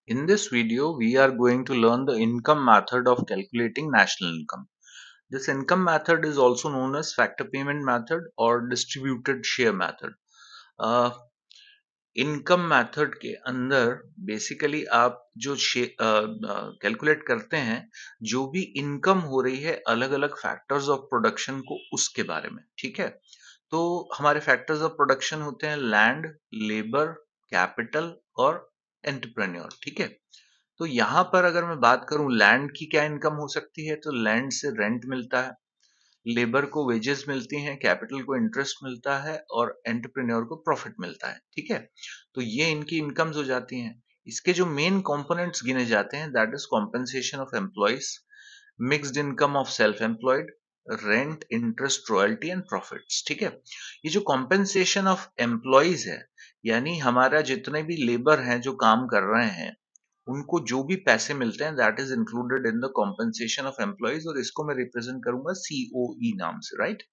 In this video, we are going to learn the income method of calculating national income. This income method is also known as factor payment method or distributed share method. Income method के अंदर basically आप जो calculate करते हैं, जो भी income हो रही है अलग अलग फैक्टर्स ऑफ प्रोडक्शन को, उसके बारे में, ठीक है। तो हमारे फैक्टर्स ऑफ प्रोडक्शन होते हैं लैंड, लेबर, कैपिटल और एंटरप्रेन्योर, ठीक है। तो यहाँ पर अगर मैं बात करूं लैंड की क्या इनकम हो सकती है, तो लैंड से रेंट मिलता है, लेबर को वेजेस मिलती हैं, कैपिटल को इंटरेस्ट मिलता है और एंटरप्रेन्योर को प्रॉफिट मिलता है, ठीक है। तो ये इनकी इनकम्स हो जाती हैं। इसके जो मेन कंपोनेंट्स गिने जाते हैं that is compensation of employees, mixed income of self employed, rent, interest, royalty and profits, ठीक है। ये जो कॉम्पेंसेशन ऑफ एम्प्लॉइज है, यानी हमारा जितने भी लेबर हैं जो काम कर रहे हैं, उनको जो भी पैसे मिलते हैं that is included in the compensation of employees, और इसको मैं रिप्रेजेंट करूंगा सीओई नाम से, right.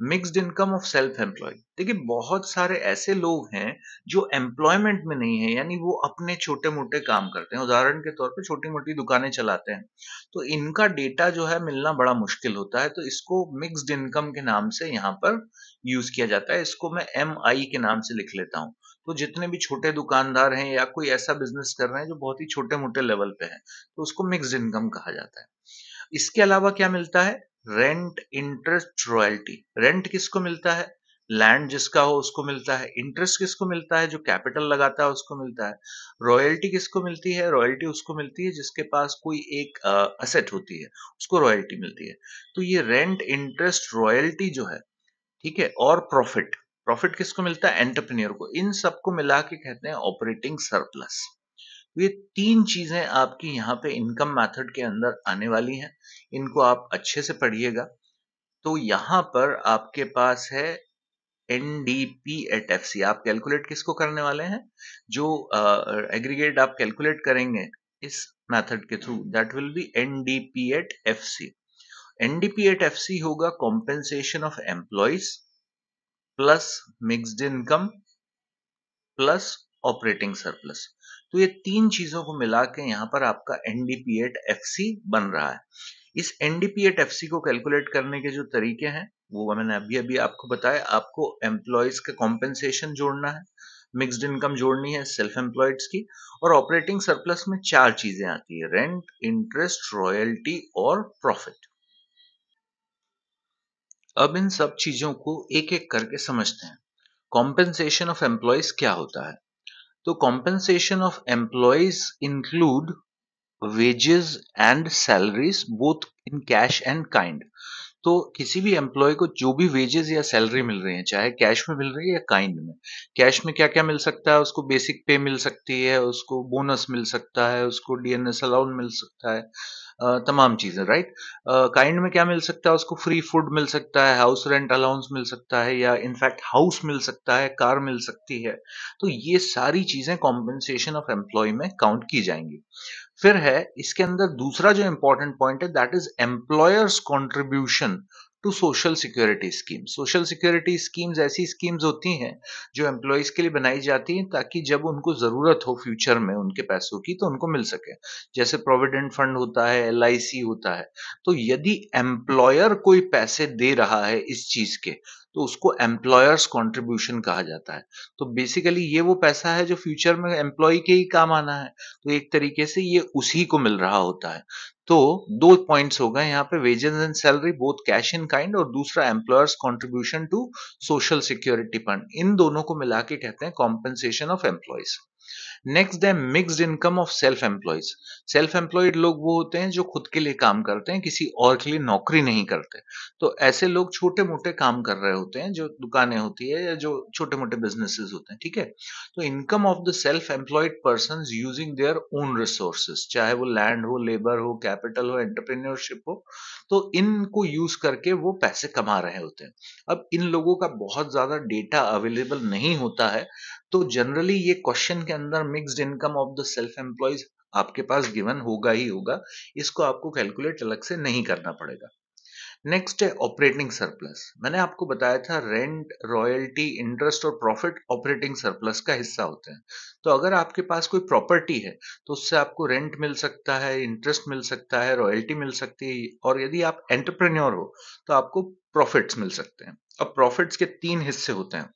Mixed income of self employed, देखिए बहुत सारे ऐसे लोग हैं जो एम्प्लॉयमेंट में नहीं है, यानी वो अपने छोटे मोटे काम करते हैं, उदाहरण के तौर पे छोटी मोटी दुकानें चलाते हैं। तो इनका डेटा जो है मिलना बड़ा मुश्किल होता है, तो इसको मिक्स्ड इनकम के नाम से यहाँ पर यूज किया जाता है। इसको मैं एम आई के नाम से लिख लेता हूँ। तो जितने भी छोटे दुकानदार हैं या कोई ऐसा बिजनेस कर रहे हैं जो बहुत ही छोटे मोटे लेवल पे है, तो उसको मिक्स्ड इनकम कहा जाता है। इसके अलावा क्या मिलता है, रेंट, इंटरेस्ट, रॉयल्टी। रेंट किसको मिलता है, लैंड जिसका हो उसको मिलता है। इंटरेस्ट किसको मिलता है, जो कैपिटल लगाता है उसको मिलता है। रॉयल्टी किसको मिलती है, रॉयल्टी उसको मिलती है जिसके पास कोई एक असेट होती है, उसको रॉयल्टी मिलती है। तो ये रेंट, इंटरेस्ट, रॉयल्टी जो है, ठीक है, और प्रॉफिट, प्रॉफिट किसको मिलता है, एंटरप्रेन्योर को। इन सबको मिला के कहते हैं ऑपरेटिंग सरप्लस। तो ये तीन चीजें आपकी यहाँ पे इनकम मेथड के अंदर आने वाली हैं, इनको आप अच्छे से पढ़िएगा। तो यहाँ पर आपके पास है एनडीपी एट एफ सी। आप कैलकुलेट किसको करने वाले हैं, जो एग्रीगेट आप कैलकुलेट करेंगे इस मेथड के through, that will be NDP at F C. NDP at F C होगा compensation of employees plus mixed income plus operating surplus. तो ये तीन चीजों को मिला के यहाँ पर आपका एनडीपी एट एफ सी बन रहा है। इस एनडीपी एट एफ सी को कैलकुलेट करने के जो तरीके हैं वो मैंने अभी अभी आपको बताया। आपको एम्प्लॉयज का कॉम्पेंसेशन जोड़ना है, मिक्स्ड इनकम जोड़नी है सेल्फ एम्प्लॉयड्स की, और ऑपरेटिंग सरप्लस में चार चीजें आती है, रेंट, इंटरेस्ट, रॉयल्टी और प्रॉफिट। अब इन सब चीजों को एक एक करके समझते हैं। कॉम्पेंसेशन ऑफ एम्प्लॉयज क्या होता है, तो compensation of employees include wages and salaries both in cash and kind। तो किसी भी एम्प्लॉय को जो भी वेजेस या सैलरी मिल रही है, चाहे कैश में मिल रही है या काइंड में। कैश में क्या क्या मिल सकता है, उसको बेसिक पे मिल सकती है, उसको बोनस मिल सकता है, उसको डीएनएस अलाउंस मिल सकता है, तमाम चीजें, राइट। काइंड में क्या मिल सकता है, उसको फ्री फूड मिल सकता है, हाउस रेंट अलाउंस मिल सकता है, या इनफैक्ट हाउस मिल सकता है, कार मिल सकती है। तो ये सारी चीजें कॉम्पेंसेशन ऑफ एम्प्लॉय में काउंट की जाएंगी। फिर है इसके अंदर दूसरा जो इंपॉर्टेंट पॉइंट है that is employers contribution to social security scheme. Social security schemes ऐसी स्कीम्स होती हैं जो एम्प्लॉयज के लिए बनाई जाती हैं ताकि जब उनको जरूरत हो फ्यूचर में उनके पैसों की तो उनको मिल सके। जैसे प्रोविडेंट फंड होता है, एलआईसी होता है। तो यदि एम्प्लॉयर कोई पैसे दे रहा है इस चीज के, तो उसको एम्प्लॉयर्स कंट्रीब्यूशन कहा जाता है। तो बेसिकली ये वो पैसा है जो फ्यूचर में एम्प्लॉय के ही काम आना है, तो एक तरीके से ये उसी को मिल रहा होता है। तो दो पॉइंट्स हो गए यहाँ पे, wages and salary both cash in kind, और दूसरा employers contribution to social security fund. इन दोनों को मिला के कहते हैं कॉम्पेंसेशन ऑफ एम्प्लॉयज। नेक्स्ट है mixed income of self employees. Self employed लोग वो होते हैं जो खुद के लिए काम करते हैं, किसी और के लिए नौकरी नहीं करते। तो ऐसे लोग छोटे मोटे काम कर रहे होते हैं, जो दुकानें होती है या जो छोटे मोटे बिजनेसेस होते हैं, ठीक है। तो income of the self employed person using their own resources, चाहे वो लैंड हो, लेबर हो, कैपिटल हो, एंटरप्रेन्योरशिप हो, तो इनको यूज करके वो पैसे कमा रहे होते हैं। अब इन लोगों का बहुत ज्यादा डेटा अवेलेबल नहीं होता है, तो जनरली ये क्वेश्चन के अंदर mixed income of the self employees आपके पास गिवन होगा ही होगा, इसको आपको कैलकुलेट अलग से नहीं करना पड़ेगा। नेक्स्ट है ऑपरेटिंग सरप्लस। मैंने आपको बताया था रेंट, रॉयल्टी, इंटरेस्ट और प्रॉफिट ऑपरेटिंग सरप्लस का हिस्सा होते हैं। तो अगर आपके पास कोई प्रॉपर्टी है तो उससे आपको रेंट मिल सकता है, इंटरेस्ट मिल सकता है, रॉयल्टी मिल सकती है, और यदि आप एंटरप्रेन्योर हो तो आपको प्रॉफिट्स मिल सकते हैं। अब प्रॉफिट्स के तीन हिस्से होते हैं।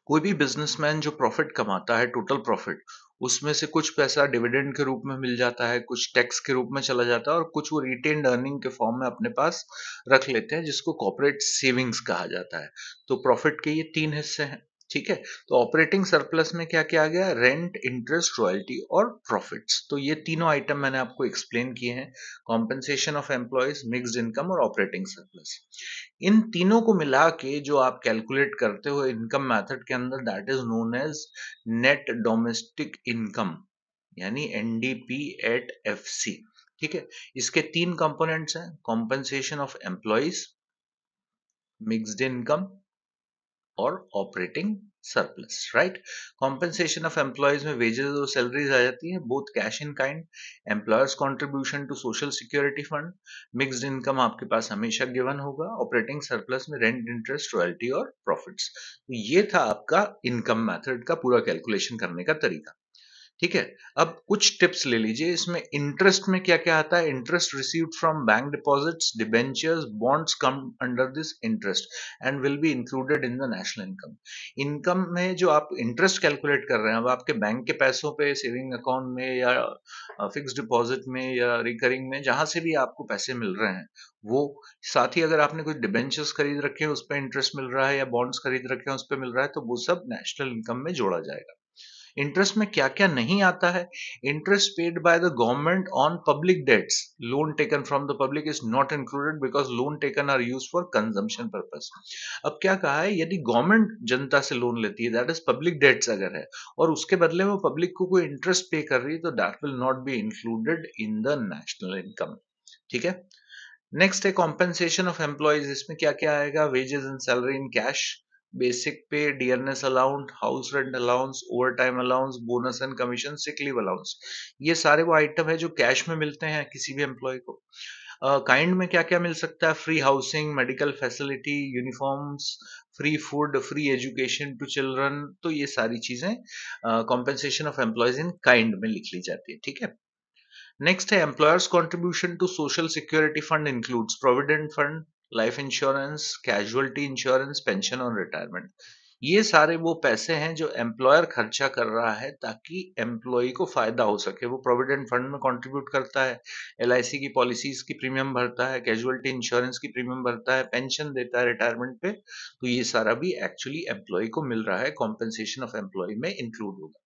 कोई भी बिजनेसमैन जो प्रॉफिट कमाता है, टोटल प्रॉफिट, उसमें से कुछ पैसा डिविडेंड के रूप में मिल जाता है, कुछ टैक्स के रूप में चला जाता है और कुछ वो रिटेन्ड अर्निंग के फॉर्म में अपने पास रख लेते हैं, जिसको कॉर्पोरेट सेविंग्स कहा जाता है। तो प्रॉफिट के ये तीन हिस्से हैं। ठीक है। तो ऑपरेटिंग सरप्लस में क्या क्या आ गया? रेंट, इंटरेस्ट, रॉयल्टी और प्रॉफिट्स। तो ये तीनों आइटम मैंने आपको एक्सप्लेन किए हैं। Compensation of employees, mixed income और ऑपरेटिंग सरप्लस। इन तीनों को मिला के जो आप कैलकुलेट करते हो इनकम मेथड के अंदर, that is known as net domestic income, यानी एनडीपी एट एफसी। ठीक है। इसके तीन कंपोनेंट्स हैं: compensation of employees, mixed income और operating surplus. Right. Compensation of employees में वेजेस और सैलरीज आ जाती है, both cash in kind, employers contribution to social security fund. Mixed income आपके पास हमेशा गिवन होगा। ऑपरेटिंग सरप्लस में रेंट, इंटरेस्ट, रॉयल्टी और प्रॉफिट्स। तो ये था आपका इनकम मेथड का पूरा कैलकुलेशन करने का तरीका। ठीक है। अब कुछ टिप्स ले लीजिए। इसमें इंटरेस्ट में क्या क्या आता है? Interest received from bank deposits, debentures, bonds come under this interest and will be included in the national income. Income में जो आप इंटरेस्ट कैलकुलेट कर रहे हैं, अब आपके बैंक के पैसों पे, सेविंग अकाउंट में या फिक्स डिपॉजिट में या रिकरिंग में, जहां से भी आपको पैसे मिल रहे हैं वो, साथ ही अगर आपने कुछ डिबेंचर्स खरीद रखे हैं उस पर इंटरेस्ट मिल रहा है, या बॉन्ड्स खरीद रखे हैं उस पर मिल रहा है, तो वो सब नेशनल इनकम में जोड़ा जाएगा। इंटरेस्ट में क्या क्या नहीं आता है? Interest paid by the government on public debts, loan taken from the public is not included because loan taken are use for consumption purpose. अब क्या कहा है? यदि गवर्नमेंट जनता से लोन लेती है, दैट इज पब्लिक डेट्स अगर है, और उसके बदले में पब्लिक को कोई इंटरेस्ट पे कर रही है, तो that will not be included in the national income. ठीक है। नेक्स्ट है कॉम्पेंसेशन ऑफ एम्प्लॉयज। इसमें क्या क्या आएगा? Wages and salary in cash, basic pay, dearness allowance, house rent allowance, over time allowance, bonus and commission, sick leave allowance. ये सारे वो आइटम है जो कैश में मिलते हैं किसी भी एम्प्लॉय को। काइंड में क्या क्या मिल सकता है? Free housing, medical facility, uniforms, free food, free education to children. तो ये सारी चीजें compensation of employees in kind में लिख ली जाती है। ठीक है। नेक्स्ट है employers contribution to social security fund includes provident fund, life insurance, casualty insurance, pension और रिटायरमेंट। ये सारे वो पैसे हैं जो एम्प्लॉयर खर्चा कर रहा है ताकि एम्प्लॉय को फायदा हो सके। वो प्रोविडेंट फंड में कंट्रीब्यूट करता है, एलआईसी की पॉलिसीज की प्रीमियम भरता है, कैजुअलिटी इंश्योरेंस की प्रीमियम भरता है, पेंशन देता है रिटायरमेंट पे। तो ये सारा भी एक्चुअली एम्प्लॉय को मिल रहा है, कॉम्पेंसेशन ऑफ एम्प्लॉय में इंक्लूड होगा।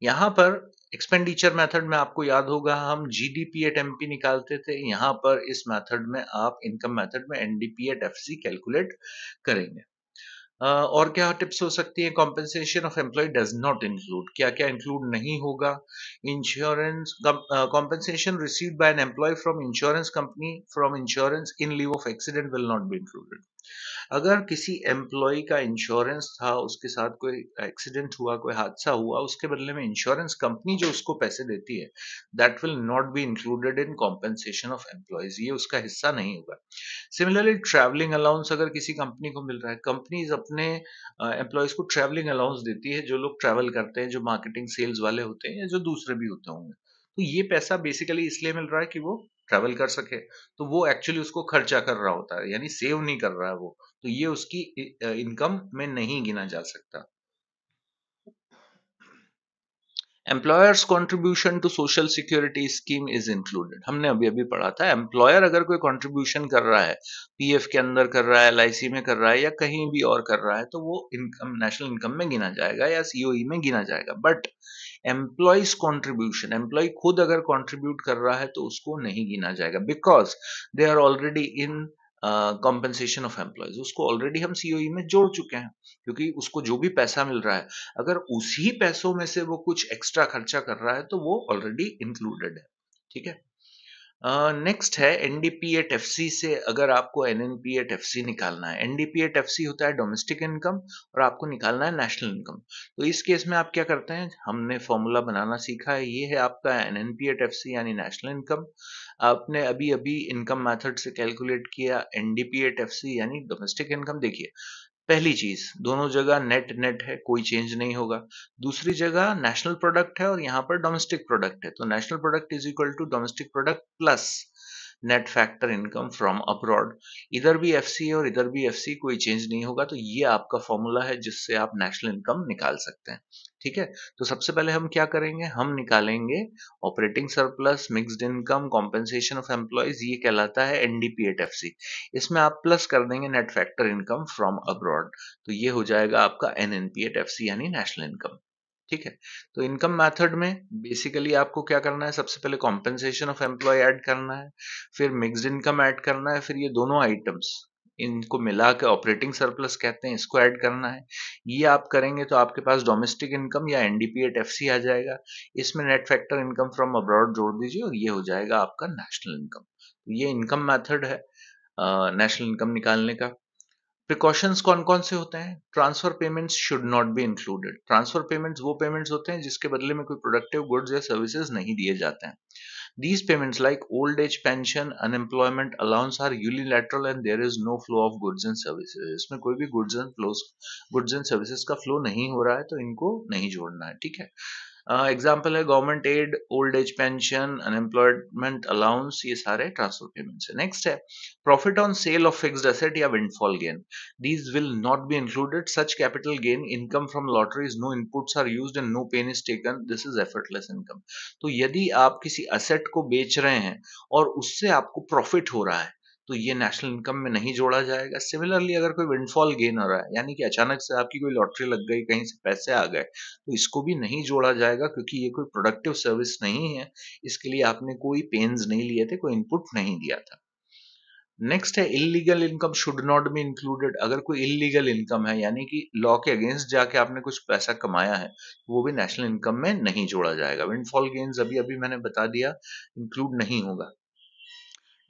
यहाँ पर एक्सपेंडिचर मेथड में आपको याद होगा हम जीडीपी एट एमपी निकालते थे। यहाँ पर इस मेथड में आप इनकम मेथड में एनडीपी एट एफसी कैलकुलेट करेंगे। और क्या टिप्स हो सकती है? Compensation of employ does not include, क्या क्या इंक्लूड नहीं होगा? Insurance compensation received by an employ from insurance company from insurance in leave of accident will not be included. अगर किसी एम्प्लॉय का इंश्योरेंस था, उसके साथ कोई एक्सीडेंट हुआ, कोई हादसा हुआ, उसके बदले में इंश्योरेंस कंपनी जो उसको पैसे देती है, that will not be included in compensation of employees. ये उसका हिस्सा नहीं होगा। सिमिलरली ट्रैवलिंग अलाउंस अगर किसी कंपनी को मिल रहा है, कंपनीज अपने एम्प्लॉयज को ट्रैवलिंग अलाउंस देती है, जो लोग ट्रैवल करते हैं, जो मार्केटिंग सेल्स वाले होते हैं या जो दूसरे भी होते होंगे, तो ये पैसा बेसिकली इसलिए मिल रहा है कि वो ट्रैवल कर सके। तो वो एक्चुअली उसको खर्चा कर रहा होता है, यानी सेव नहीं कर रहा है वो। तो ये उसकी इनकम में नहीं गिना जा सकता। Employers contribution to social security scheme is included. हमने अभी अभी पढ़ा था, एम्प्लॉयर अगर कोई कंट्रीब्यूशन कर रहा है, पीएफ के अंदर कर रहा है, एलआईसी में कर रहा है या कहीं भी और कर रहा है, तो वो इनकम नेशनल इनकम में गिना जाएगा या सीओई में गिना जाएगा। बट एम्प्लॉयज कंट्रीब्यूशन, एम्प्लॉय खुद अगर कंट्रीब्यूट कर रहा है तो उसको नहीं गिना जाएगा, because they are already in compensation of employees. उसको ऑलरेडी हम सीओई में जोड़ चुके हैं, क्योंकि उसको जो भी पैसा मिल रहा है, अगर उसी पैसों में से वो कुछ एक्स्ट्रा खर्चा कर रहा है तो वो ऑलरेडी इंक्लूडेड है। ठीक है। नेक्स्ट है एनडीपी एट एफसी से अगर आपको एनएनपी एट एफसी निकालना है। एनडीपी एट एफसी होता है डोमेस्टिक इनकम और आपको निकालना है नेशनल इनकम। तो इस केस में आप क्या करते हैं, हमने फॉर्मूला बनाना सीखा है, ये है आपका एनएनपी एट एफसी यानी नेशनल इनकम। आपने अभी अभी इनकम मेथड से कैलकुलेट किया एनडीपी एट एफसी यानी डोमेस्टिक इनकम। देखिए पहली चीज, दोनों जगह नेट नेट है, कोई चेंज नहीं होगा। दूसरी जगह नेशनल प्रोडक्ट है और यहाँ पर डोमेस्टिक प्रोडक्ट है, तो national product is equal to domestic product plus net factor income from abroad. इधर भी एफसी है और इधर भी एफसी, कोई चेंज नहीं होगा। तो ये आपका फॉर्मूला है जिससे आप नेशनल इनकम निकाल सकते हैं। ठीक है, तो सबसे पहले हम क्या करेंगे, हम निकालेंगे operating surplus mixed income compensation of employees, ये कहलाता है एनडीपी एट एफसी। इसमें आप प्लस कर देंगे net factor income from abroad, तो ये हो जाएगा आपका एनएनपी एट एफसी यानी नेशनल इनकम। ठीक है, तो इनकम मेथड में बेसिकली आपको क्या करना है, सबसे पहले कॉम्पेंसेशन ऑफ एम्प्लॉय ऐड करना है, फिर मिक्स्ड इनकम ऐड करना है, फिर ये दोनों आइटम्स इनको मिला के ऑपरेटिंग सरप्लस कहते हैं, इसको ऐड करना है। ये आप करेंगे तो आपके पास डोमेस्टिक इनकम या एनडीपी एट एफसी आ जाएगा। इसमें net factor income from abroad जोड़ दीजिए और ये हो जाएगा आपका नेशनल इनकम। ये इनकम मेथड है नेशनल इनकम निकालने का। प्रिकॉशंस कौन कौन से होते हैं, transfer payments should not be included. Transfer payments वो पेमेंट्स होते हैं जिसके बदले में कोई प्रोडक्टिव गुड्स या सर्विसेज नहीं दिए जाते हैं। These payments like old age pension, unemployment allowance are unilateral and there is no flow of goods and services। इसमें कोई भी गुड्स एंड सर्विसेज का फ्लो नहीं हो रहा है, तो इनको नहीं जोड़ना है। ठीक है, एग्जाम्पल है government aid, old age pension, unemployment allowance, ये सारे ट्रांसफर पेमेंट्स है। नेक्स्ट है profit on sale of fixed asset या windfall gain, these will not be included। such capital gain income from lotteries, no inputs are used and no pain is taken, this is effortless income। तो यदि आप किसी asset को बेच रहे हैं और उससे आपको प्रॉफिट हो रहा है, तो ये नेशनल इनकम में नहीं जोड़ा जाएगा। सिमिलरली अगर कोई विंडफॉल गेन हो रहा है, यानी कि अचानक से आपकी कोई लॉटरी लग गई, कहीं से पैसे आ गए, तो इसको भी नहीं जोड़ा जाएगा क्योंकि ये कोई प्रोडक्टिव सर्विस नहीं है। इसके लिए आपने कोई पेन्स नहीं लिए थे, कोई इनपुट नहीं दिया था। नेक्स्ट है illegal income should not be included. अगर कोई इलीगल इनकम है यानी कि लॉ के अगेंस्ट जाके आपने कुछ पैसा कमाया है, वो भी नेशनल इनकम में नहीं जोड़ा जाएगा। विंडफॉल गेन्स अभी अभी मैंने बता दिया, इंक्लूड नहीं होगा।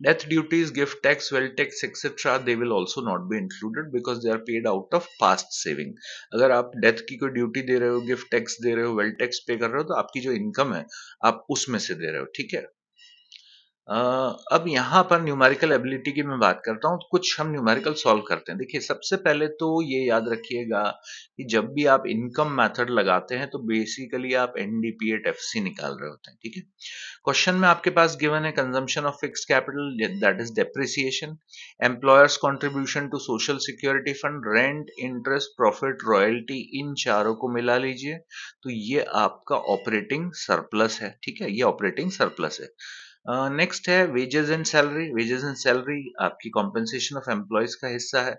Death duties, gift tax, wealth tax, etc. they will also not be included because they are paid out of past saving। अगर आप डेथ की कोई ड्यूटी दे रहे हो, गिफ्ट टैक्स दे रहे हो, वेल्थ टैक्स पे कर रहे हो, तो आपकी जो इनकम है आप उसमें से दे रहे हो। ठीक है, अब यहाँ पर न्यूमेरिकल एबिलिटी की मैं बात करता हूँ, तो कुछ हम न्यूमेरिकल सॉल्व करते हैं। देखिए सबसे पहले तो ये याद रखिएगा कि जब भी आप इनकम मेथड लगाते हैं तो बेसिकली आप एनडीपी एट एफसी निकाल रहे होते हैं। ठीक है, क्वेश्चन में आपके पास गिवन है consumption of fixed capital that is depreciation, employers contribution to social security fund, rent, interest, profit, royalty, इन चारों को मिला लीजिए तो ये आपका ऑपरेटिंग सरप्लस है। ठीक है, ये ऑपरेटिंग सरप्लस है। नेक्स्ट है wages and salary. Wages and salary आपकी कॉम्पेंसेशन ऑफ एम्प्लॉयज का हिस्सा है,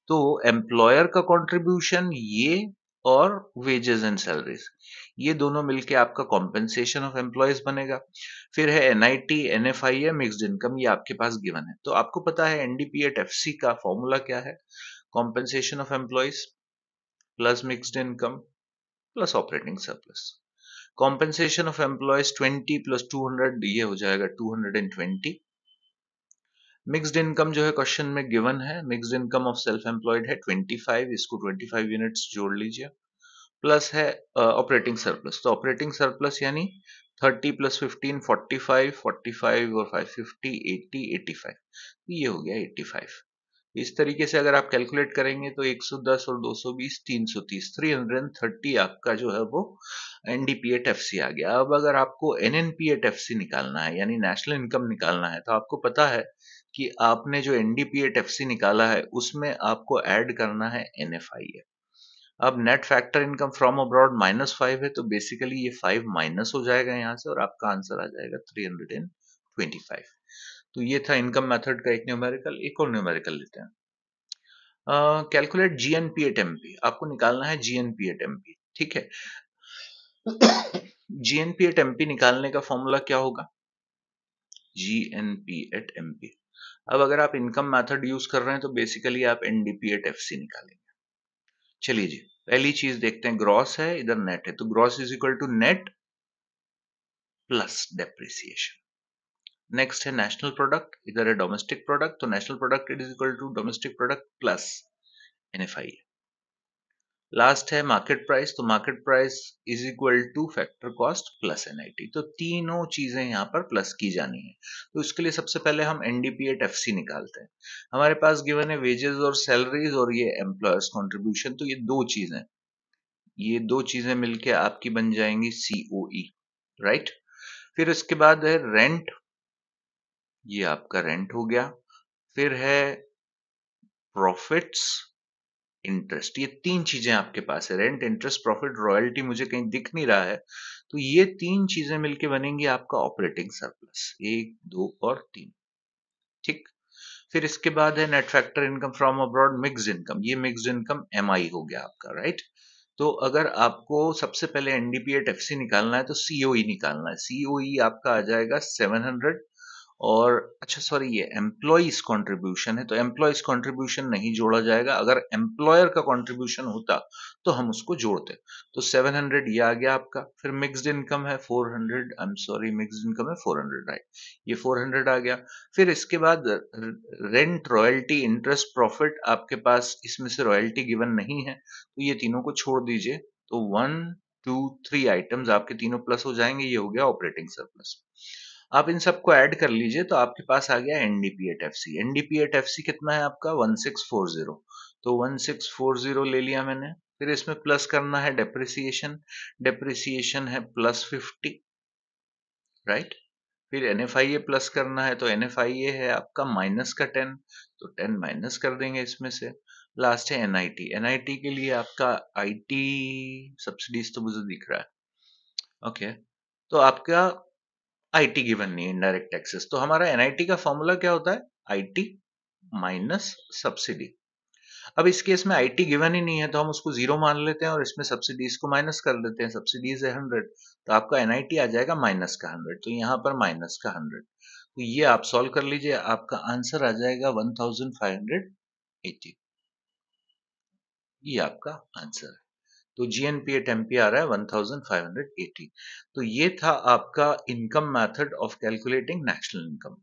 तो एम्प्लॉयर का कंट्रीब्यूशन ये और वेजेस एंड सैलरीज, ये दोनों मिलके आपका कॉम्पेंसेशन ऑफ एम्प्लॉयज बनेगा। फिर है एनआईटी, एनएफआईए, मिक्स्ड इनकम, ये आपके पास गिवन है। तो आपको पता है एनडीपी एट एफसी का फॉर्मूला क्या है, compensation of employees plus mixed income plus operating surplus. Compensation of employees 20 plus 200, ये हो जाएगा 220। मिक्स्ड इनकम जो है क्वेश्चन में गिवन है, mixed income of self employed है 25, इसको 25 यूनिट्स जोड़ लीजिए, प्लस है ऑपरेटिंग सरप्लस। तो ऑपरेटिंग सरप्लस यानी 30 प्लस 15 45, 45 और 5 50 80 85, ये हो गया 85। इस तरीके से अगर आप कैलकुलेट करेंगे तो 110 और 220 330, 330 आपका जो है वो एनडीपी एट एफसी आ गया। अब अगर आपको एनएनपी एट एफसी निकालना है यानी नेशनल इनकम निकालना है, तो आपको पता है कि आपने जो एनडीपी एट एफसी निकाला है उसमें आपको ऐड करना है एनएफआईए। अब net factor income from abroad -5 है, तो बेसिकली ये 5 माइनस हो जाएगा यहाँ से और आपका आंसर आ जाएगा 325। तो ये था इनकम मेथड का एक न्यूमेरिकल। एक और न्यूमेरिकल लेते हैं, कैलकुलेट जीएनपी एट एमपी। आपको निकालना है जीएनपी एट एमपी। ठीक है, जीएनपी एट एमपी निकालने का फॉर्मूला क्या होगा, जीएनपी एट एमपी। अब अगर आप इनकम मेथड यूज कर रहे हैं तो बेसिकली आप एनडीपी एट एफसी निकालेंगे। चलिए जी, पहली चीज देखते हैं, ग्रॉस है इधर नेट है, तो gross is equal to net plus depreciation. Next है नेशनल प्रोडक्ट, इधर है डोमेस्टिक प्रोडक्ट, तो national product it is equal to domestic product plus NFI. Last है मार्केट प्राइस, तो market price is equal to factor cost plus NIT. तो तीनों चीजें यहाँ पर प्लस की जानी है। तो इसके लिए सबसे पहले हम एनडीपी एट एफसी निकालते हैं। हमारे पास गिवन है वेजेस और सैलरीज और ये एम्प्लॉयर्स कंट्रीब्यूशन, तो ये दो चीजें, ये दो चीजें मिलके आपकी बन जाएंगी सीओई, राइट। फिर इसके बाद है रेंट, ये आपका रेंट हो गया। फिर है प्रॉफिट्स, इंटरेस्ट, ये तीन चीजें आपके पास है। रेंट, इंटरेस्ट, प्रॉफिट, रॉयल्टी मुझे कहीं दिख नहीं रहा है, तो ये तीन चीजें मिलके बनेंगी आपका ऑपरेटिंग सरप्लस, एक दो और तीन, ठीक। फिर इसके बाद है net factor income from abroad, mixed income, ये मिक्स्ड इनकम एमआई हो गया आपका, राइट। तो अगर आपको सबसे पहले एनडीपी एट एफसी निकालना है तो सीओई निकालना है। सीओई आपका आ जाएगा 700, और अच्छा सॉरी ये एम्प्लॉइज कंट्रीब्यूशन है, तो एम्प्लॉइज कंट्रीब्यूशन नहीं जोड़ा जाएगा। अगर एम्प्लॉयर का कंट्रीब्यूशन होता तो हम उसको जोड़ते। तो 700 ये आ गया आपका। फिर मिक्स्ड इनकम है 400, I am sorry mixed income है 400, राइट, ये 400 आ गया। फिर इसके बाद रेंट, रॉयल्टी, इंटरेस्ट, प्रॉफिट, आपके पास इसमें से रॉयल्टी गिवन नहीं है, तो ये तीनों को छोड़ दीजिए। तो 1 2 3 आइटम्स आपके तीनों प्लस हो जाएंगे, ये हो गया ऑपरेटिंग सरप्लस। आप इन सबको ऐड कर लीजिए तो आपके पास आ गया NDP at FC. NDP at FC कितना है आपका 1640, तो 1640 ले लिया मैंने। फिर इसमें प्लस करना है डेप्रिसिएशन, डेप्रिसिएशन है +50, राइट। फिर एनएफआईए प्लस करना है, तो एनएफआईए है आपका -10, तो 10 माइनस कर देंगे इसमें से। लास्ट है एनआईटी, एनआईटी के लिए आपका आईटी सब्सिडीज तो मुझे दिख रहा है, ओके। तो आपका आईटी गिवन नहीं है, इनडायरेक्ट टैक्सेस, तो हमारा एनआईटी का फॉर्मूला क्या होता है, आईटी माइनस सब्सिडी। अब इस केस में आईटी गिवन ही नहीं है, तो हम उसको 0 मान लेते हैं और इसमें सब्सिडीज को माइनस कर देते हैं। सब्सिडीज है 100, तो आपका एनआईटी आ जाएगा -100, तो यहाँ पर -100, तो ये आप सॉल्व कर लीजिए, आपका आंसर आ जाएगा 1580, ये आपका आंसर है। तो जीएनपी एट एमपी आ रहा है 1580। तो ये था आपका income method of calculating national income.